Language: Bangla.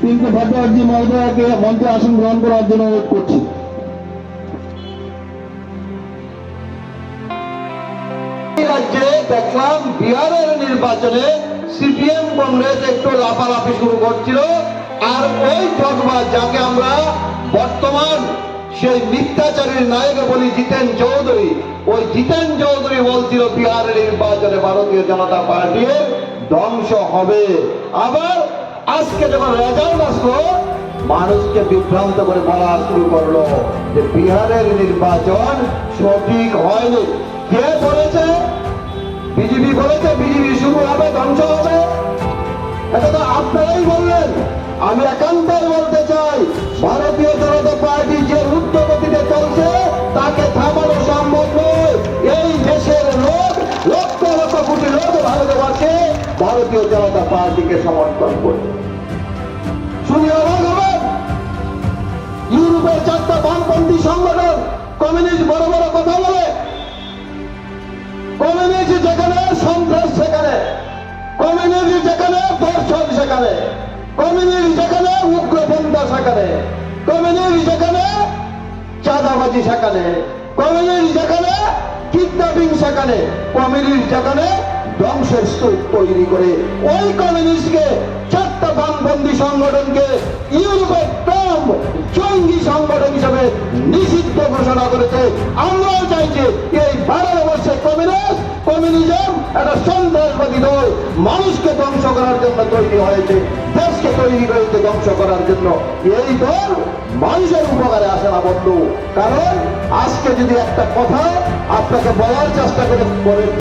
পিঙ্কু ভট্টাচার্য মহোদয়কে মঞ্চে আসন গ্রহণ করার জন্য অনুরোধ করছি। রাজ্যে দেখলাম বিহারের নির্বাচনে সিপিএম কংগ্রেস একটু লাফালাফি শুরু করছিল, আর ওই ঠকবাজ যাকে আমরা বর্তমান সেই মিথ্যাচারীর নায়ক বলি জিতেন চৌধুরী, ওই জিতেন চৌধুরী বলছিল বিহারের নির্বাচনে ভারতীয় জনতা পার্টির ধ্বংস হবে। আবার আজকে যখন রেজাল্ট আসলো মানুষকে বিভ্রান্ত করে বলা শুরু করলো যে বিহারের নির্বাচন সঠিক হয়নি। কে বলেছে? বিজেপি বলেছে বিজেপি শুরু হবে, ধ্বংস হবে। এটা তো আপনারাই বললেন। আমি একান্তই বলতে চাই, ভারতীয় জনতা পার্টি যে উদ্যোগতিতে চলছে তাকে থামানো সম্ভব নয়। এই দেশের লোক লক্ষ লক্ষ কোটি লোক ভারতবর্ষে ভারতীয় জনতা পার্টিকে সমর্থন করে। শুনে অবাক হবেন, ইউরোপের 4টা বামপন্থী সংগঠন কমিউনিস্ট বড় বড় কথা বলে, কমিউনিস্ট যেখানে সন্ত্রাস সেখানে, কমিউনিস্ট যেখানে দর্শন সেখানে, কমিউনিস্ট যেখানে উগ্রপন্থা সেখানে, কমিউনিস্ট যেখানে চাঁদাবাজি সেখানে, কমিউনিস্ট যেখানে কিডন্যাপিং সেখানে, কমিউনিস্ট যেখানে ধ্বংসের স্তূপ তৈরি করে, ওই কমিউনিস্টকে 4টা বামপন্থী সংগঠনকে ইউরোপের টপ জঙ্গি সংগঠন হিসেবে নিষিদ্ধ ঘোষণা করেছে। আমরাও চাইছি এই ভারতবর্ষে কমিউনিজম একটা সন্ত্রাসবাদী দল, মানুষকে ধ্বংস করার জন্য তৈরি হয়েছে, দেশকে তৈরি করেছে ধ্বংস করার জন্য। এই দল মানুষের উপকারে আসে না বন্ধু। কারণ আজকে যদি একটা কথা আপনাকে বলার চেষ্টা করে